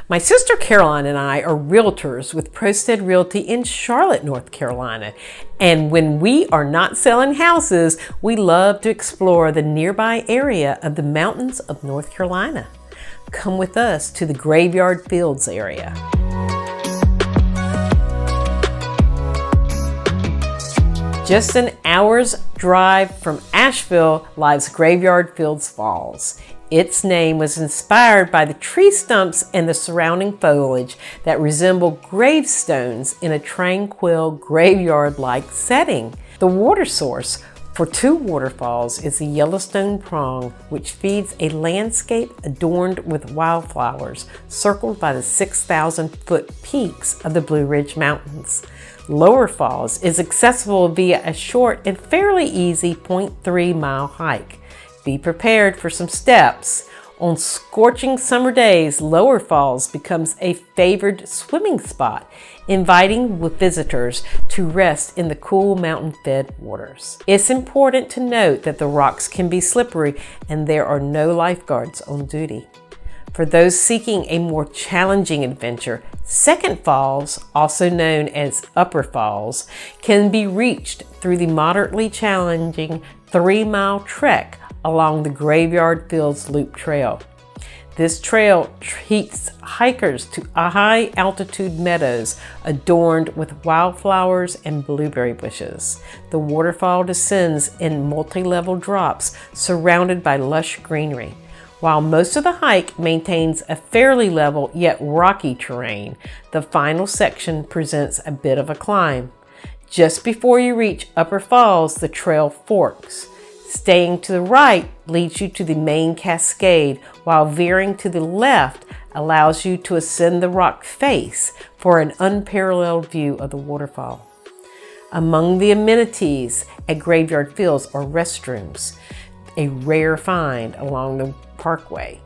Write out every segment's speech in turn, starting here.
My sister Caroline and I are realtors with Prostead Realty in Charlotte, North Carolina. And when we are not selling houses, we love to explore the nearby area of the mountains of North Carolina. Come with us to the Graveyard Fields area. Just an hour's drive from Asheville lies Graveyard Fields Falls. Its name was inspired by the tree stumps and the surrounding foliage that resemble gravestones in a tranquil graveyard-like setting. The water source for two waterfalls is the Yellowstone Prong, which feeds a landscape adorned with wildflowers, circled by the 6,000-foot peaks of the Blue Ridge Mountains. Lower Falls is accessible via a short and fairly easy 0.3-mile hike. Be prepared for some steps. On scorching summer days, Lower Falls becomes a favored swimming spot, inviting visitors to rest in the cool mountain-fed waters. It's important to note that the rocks can be slippery and there are no lifeguards on duty. For those seeking a more challenging adventure, Second Falls, also known as Upper Falls, can be reached through the moderately challenging 3-mile trek along the Graveyard Fields Loop Trail. This trail treats hikers to high-altitude meadows adorned with wildflowers and blueberry bushes. The waterfall descends in multi-level drops surrounded by lush greenery. While most of the hike maintains a fairly level yet rocky terrain, the final section presents a bit of a climb. Just before you reach Upper Falls, the trail forks. Staying to the right leads you to the main cascade, while veering to the left allows you to ascend the rock face for an unparalleled view of the waterfall. Among the amenities at Graveyard Fields are restrooms, a rare find along the parkway.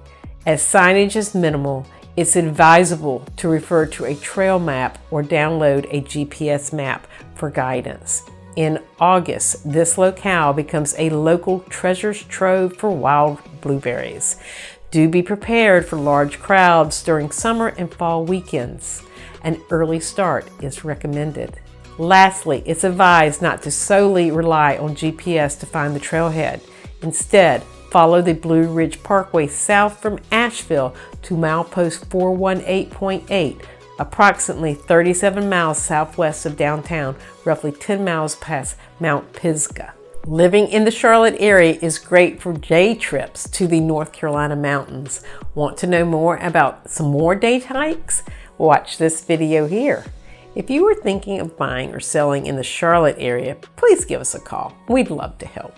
As signage is minimal, it's advisable to refer to a trail map or download a GPS map for guidance. In August, this locale becomes a local treasures trove for wild blueberries. Do be prepared for large crowds during summer and fall weekends. An early start is recommended. Lastly, it's advised not to solely rely on GPS to find the trailhead. Instead, follow the Blue Ridge Parkway south from Asheville to milepost 418.8, approximately 37 miles southwest of downtown, roughly 10 miles past Mount Pisgah. Living in the Charlotte area is great for day trips to the North Carolina mountains. Want to know more about some more day hikes? Watch this video here. If you are thinking of buying or selling in the Charlotte area, please give us a call. We'd love to help.